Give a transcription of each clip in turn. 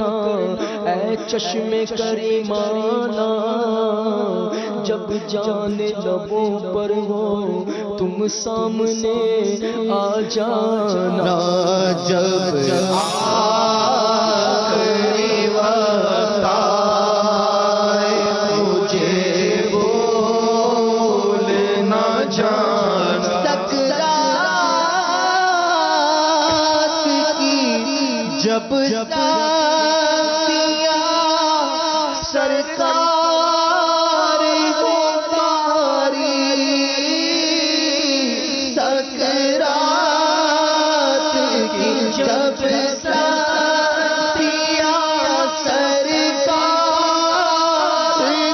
اے چشم کریمانہ جب جان لبوں پر ہو تم سامنے آ جانا جب آخری وقت آئے مجھے بھول نہ جانا سکرات کی جب سرکار کو تاری سکرات کی جب ساتیا سرکار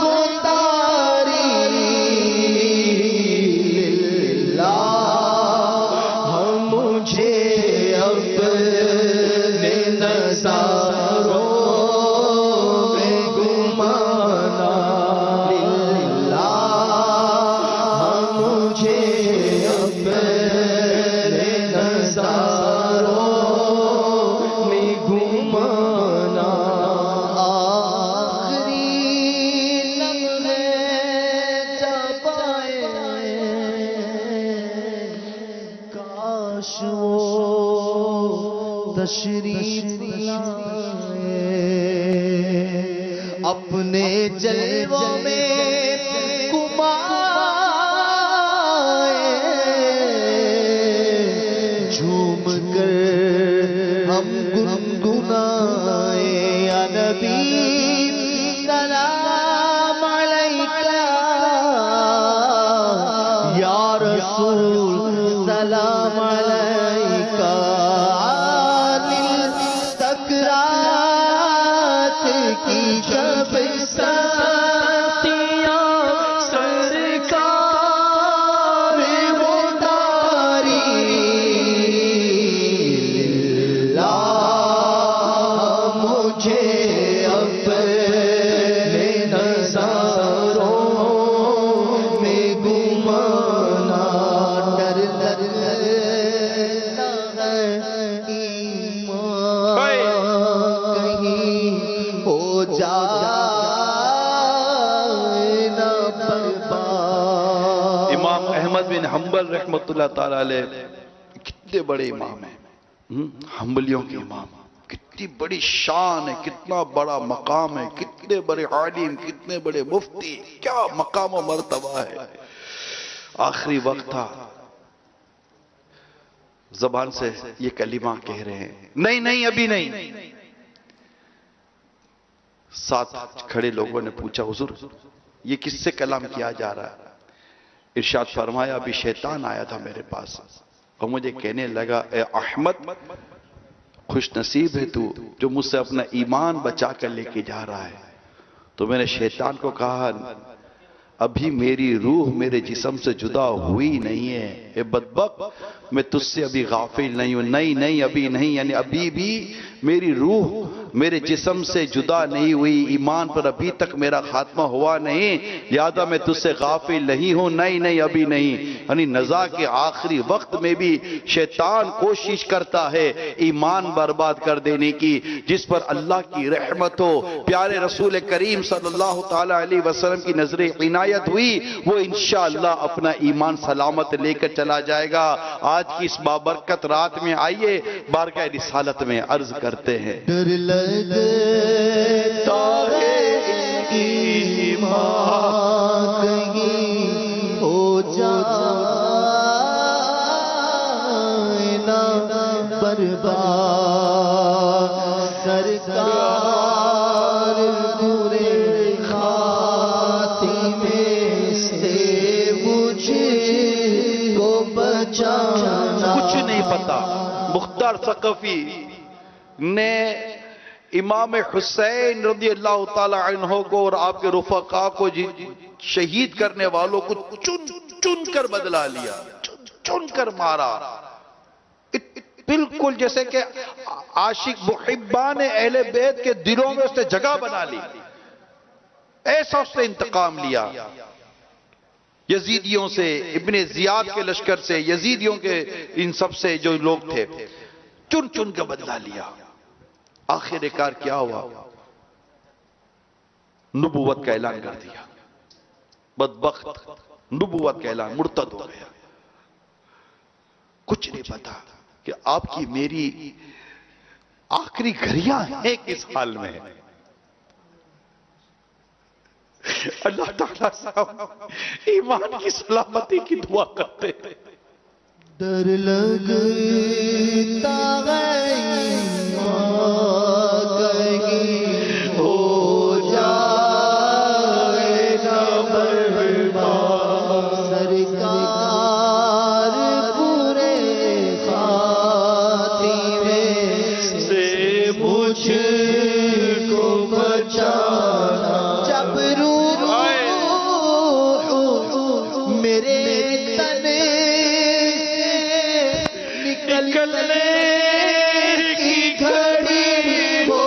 کو تاری اللہ مجھے اپنے نظاروں تشریف لائے اپنے جلووں میں کمائے جھوم کر ہم گنگنائے یا نبی سلام علیکہ یا رسول سلام علیکہ کی جب ساتیا سرکار وہ تاری اللہ مجھے اپنے نظاروں میں گمانا ڈر امام احمد بن حنبل رحمت اللہ تعالیٰ علیہ کتنے بڑے امام ہیں، حنبلیوں کے امام، کتنی بڑی شان ہے، کتنا بڑا مقام ہے، کتنے بڑے عالم، کتنے بڑے مفتی، کیا مقام و مرتبہ ہے۔ آخری وقت تھا، زبان سے یہ کلمہ کہہ رہے ہیں، نہیں نہیں ابھی نہیں۔ ساتھ کھڑے لوگوں نے پوچھا حضور یہ کس سے کلام کیا جا رہا ہے؟ ارشاد فرمایا ابھی شیطان آیا تھا میرے پاس اور مجھے کہنے لگا اے احمد خوش نصیب ہے تو جو مجھ سے اپنا ایمان بچا کر لے کے جا رہا ہے۔ تو میں نے شیطان کو کہا ابھی میری روح میرے جسم سے جدا ہوئی نہیں ہے، اے بدبخت میں تجھ سے ابھی غافل نہیں ہوں۔ نہیں ابھی نہیں، یعنی ابھی بھی میری روح میرے جسم سے جدا نہیں ہوئی، ایمان پر ابھی تک میرا خاتمہ ہوا نہیں، لہذا میں تجھ سے غافل نہیں ہوں۔ نہیں ابھی نہیں، یعنی نزا کے آخری وقت میں بھی شیطان کوشش کرتا ہے ایمان برباد کر دینے کی۔ جس پر اللہ کی رحمت ہو، پیارے رسول کریم صلی اللہ تعالیٰ علیہ وسلم کی نظر عنایت ہوئی، وہ انشاءاللہ اپنا ایمان سلامت لے کر چلا جائے گا۔ آج کی اس بابرکت رات میں آئیے بارگاہ رسالت میں عرض کرتے ہیں، ڈر لگتا ہے ایمان کہیں ہو جائے نا برباد، سرکار برے خاتمے سے مجھے کو بچانا۔ کچھ نہیں پتا۔ مختار ثقفی نے امام حسین رضی اللہ تعالی عنہ کو اور آپ کے رفقا کو شہید کرنے والوں کو چن کر بدلا لیا، چن کر مارا، بالکل جیسے کہ عاشق محبان اہل بیت کے دلوں میں اس نے جگہ بنا لی، ایسا اس نے انتقام لیا۔ یزیدیوں سے، ابن زیاد کے لشکر سے، یزیدیوں کے ان سب سے جو لوگ تھے، چن کے بدلا لیا۔ آخر کار کیا ہوا؟ نبوت کا اعلان کر دیا. بدبخت نبوت کا اعلان، مرتد ہو گیا. کچھ نہیں پتا کہ آپ کی میری آخری گھڑیاں ہیں کس حال میں. اللہ تعالیٰ صاحب ایمان کی سلامتی کی دعا کرتے ہیں. در لگتا ہے کہیں ہو جائے نہ برباد. سرکار پورے خاتمے سے مجھ کو بچانا. جب روح میرے تن نکلنے کی گھڑی ہو،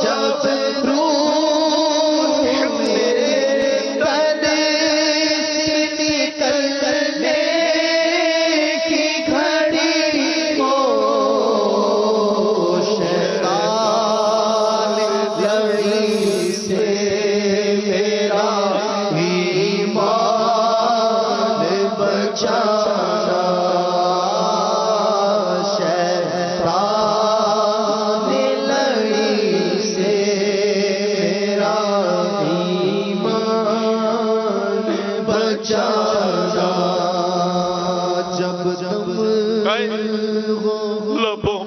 جب روح میرے تن نکلنے کی گھڑی ہو، شیطان لڑی سے میرا ایمان بچانا. شیطان لڑی سے میرا ایمان بچانا. جب دم ہو لبوں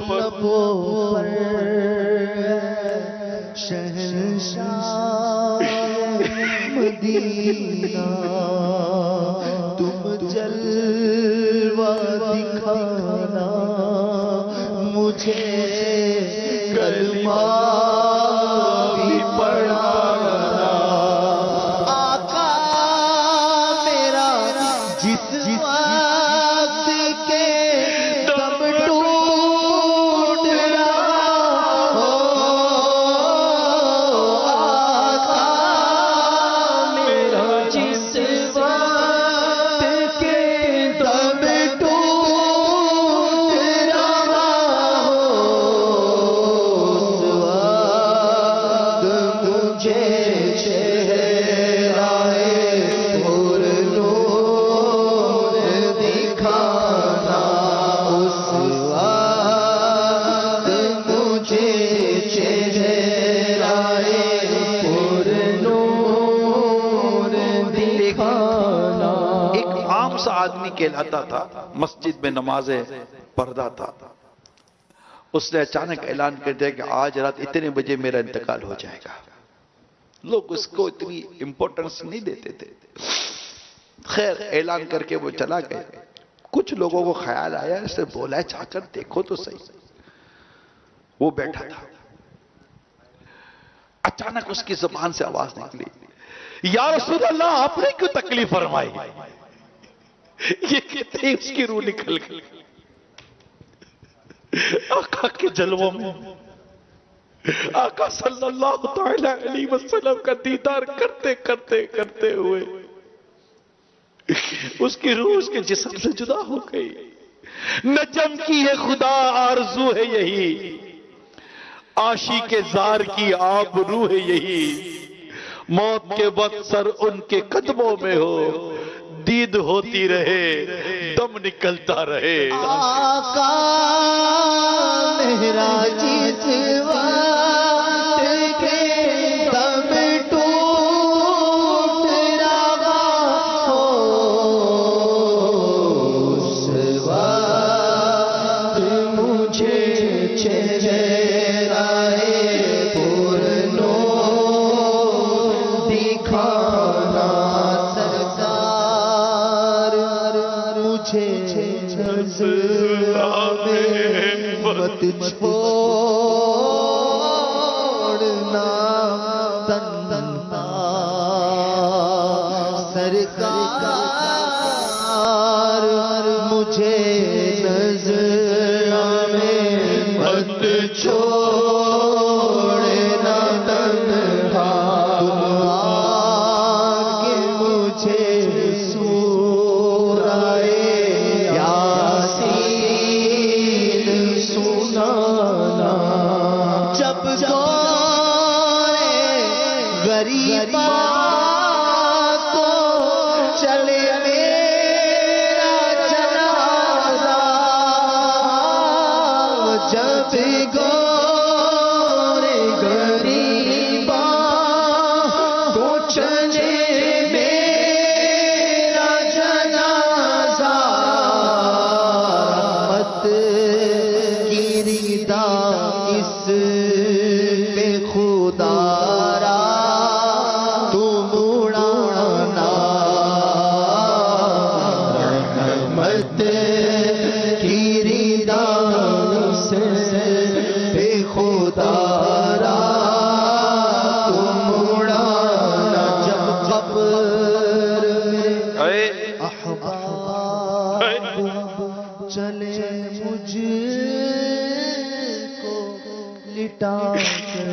پر شہنشاہ مدینہ تم جلوہ دکھانا. مجھے کلمہ بھی پڑھانا. آقا میرا جس وقت کے دم ٹوٹ رہا ہو، آقا میرا جس وقت کے دم ٹوٹ رہا ہو، اس وقت مجھے چہرۂ پر نور دکھانا. اس وقت مجھے چہرۂ پر نور دکھانا. ایک عام سا آدمی کہلاتا تھا، مسجد میں نمازیں پڑھتا تھا. اس نے اچانک اعلان کر دیا کہ آج رات اتنے بجے میرا انتقال ہو جائے گا. لوگ اس کو اتنی امپورٹنس نہیں دیتے تھے. خیر اعلان کر کے وہ چلا گیا. کچھ لوگوں کو خیال آیا اس نے بولا جا کر دیکھو تو صحیح. وہ بیٹھا تھا، اچانک اس کی زبان سے آواز نکلی، یا رسول اللہ آپ نے کیوں تکلیف فرمائی؟ یہ کہتے ہی اس کی روح نکل گئی. آقا کے جلووں میں آقا صلی اللہ تعالی علیہ وسلم کا دیدار کرتے کرتے کرتے ہوئے اس کی روح اس کے جسم سے جدا ہو گئی. نجم کی ہے خدا آرزو ہے یہی، عاشق زار کی آبرو ہے یہی. موت کے وقت سر ان کے قدموں میں ہو، دید ہوتی رہے دم نکلتا رہے. آقا میرا جس وقت کے دم ٹوٹ رہا ہو، اس وقت مجھے چہرۂ پر نور دکھانا. سرکار مجھے نظر مت چھوڑنا تنہا. سرکار مجھے نظر مت چھوڑنا تنہا. کہ مجھے سورہ یاسین سنا جب غریبا کو چلے میرا جنازہ، جب گور غریبا کو چلے میرا جنازہ، رحمت کی ردا اس پہ خدا چلے مجھ کو لٹا کر،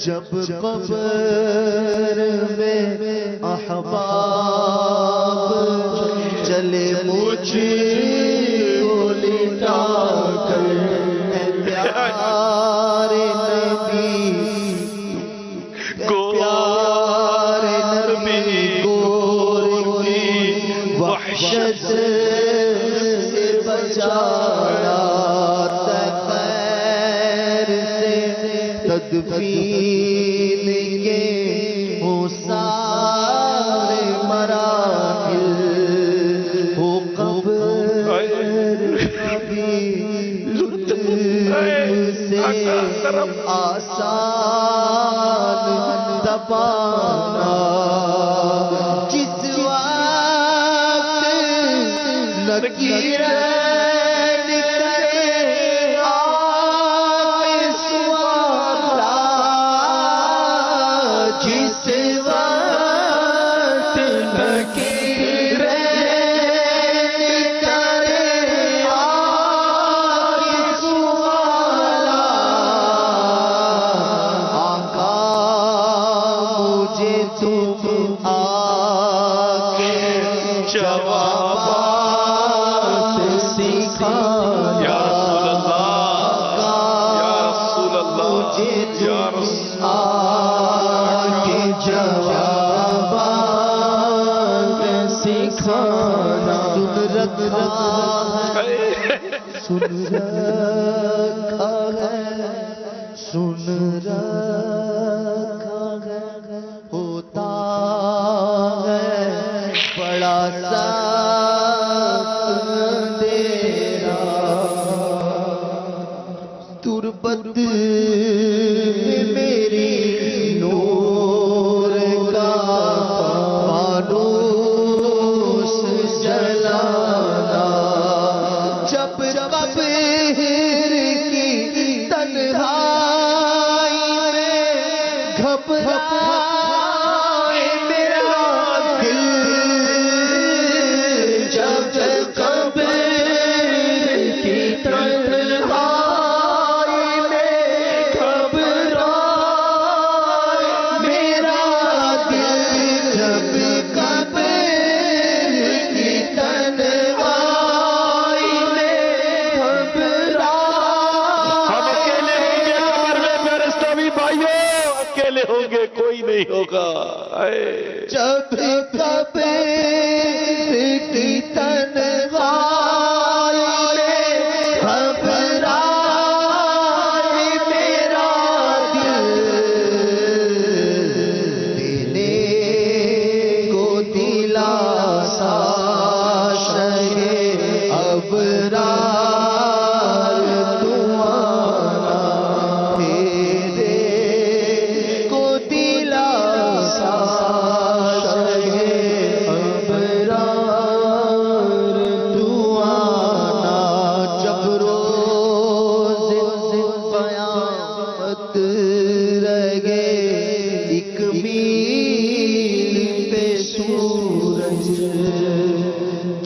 جب قبر میں احباب چلے مجھ کو لٹا کر، اے پیارے نبی پیارے نبی گور کی وحشت سے بچانا، خیر سے تدفین کے ہو سارے مراحل، ہو قبر کبھی سے آسان دبانا، جس وقت نکیرین کرے آپ سوالا، جس وقت نکیرین کرے آپ سوالا، آقا مجھے تم آکے جوابات سکھایا، مجھے تم آکے جوابات سکھانا، سن رکھا ہے سن رکھا ہے ہوتا ہے بڑا سخت اندھیرا، تربت میں میری نور کا فانوس جلانا، جب قبر کی تنہائی میں گھبرائے میرا دل، جب قبر کی تنہائی میں گھبرائے میرا دل، جب قبر کی تنہائی میں اکیلے ہوں گے کوئی نہیں ہوگا، جب قبر کی تنہائی میں گھبرائے میرا دل، دینے کو دلاسا شہ ابرار تو آنا، تیرے کو دلاسا شہ ابرار تو آنا، جب روز قیامت رہے ایک میل پہ سورج،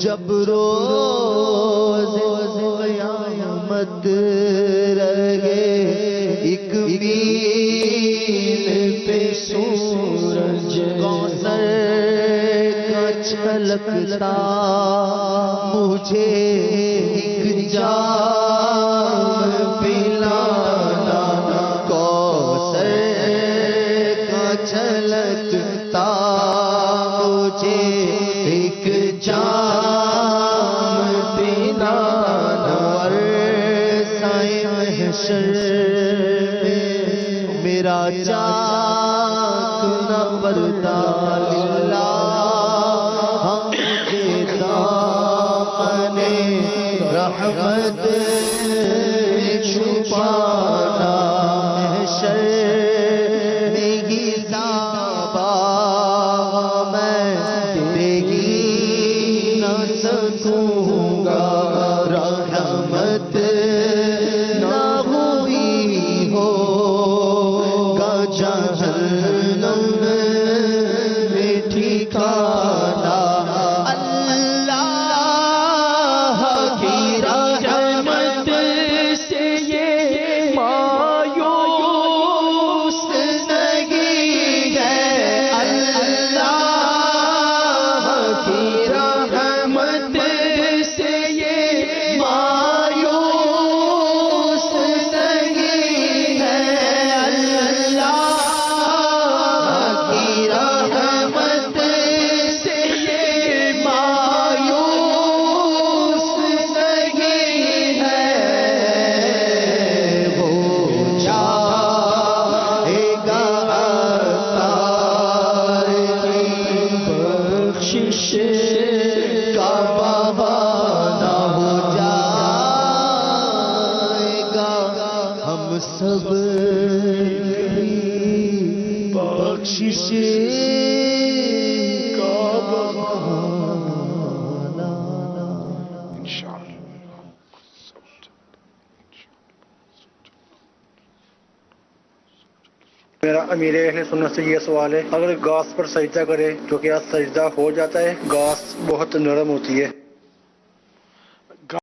جب روز قیامت رہے ایک میل پہ سورج، کوثر کا چھلکتا مجھے ایک جام پلا سائے محشر میں میرا چاک نہ پردہ للہ ہم دیتا انے رحمت چھپانا محشر میں ہی زابا میں دیکھی نہ سکوں گا رحمت نہ ہوئی ہو گا جہنم میں ٹھکانہ اللہ کی رحمت سے یہ مایوس نہیں ہے اللہ کی رحمت سے یہ مایوس نہیں ہے اللہ کی رحمت سے یہ مایوس نہیں ہے وہ چاہے گا عطار کی بخشش کا بہانہ ہو جائے گا ہم سب کی بخشش کا بہانہ میرا امیر اہل سنت سے یہ سوال ہے، اگر گھاس پر سجدہ کرے تو کیا سجدہ ہو جاتا ہے؟ گھاس بہت نرم ہوتی ہے۔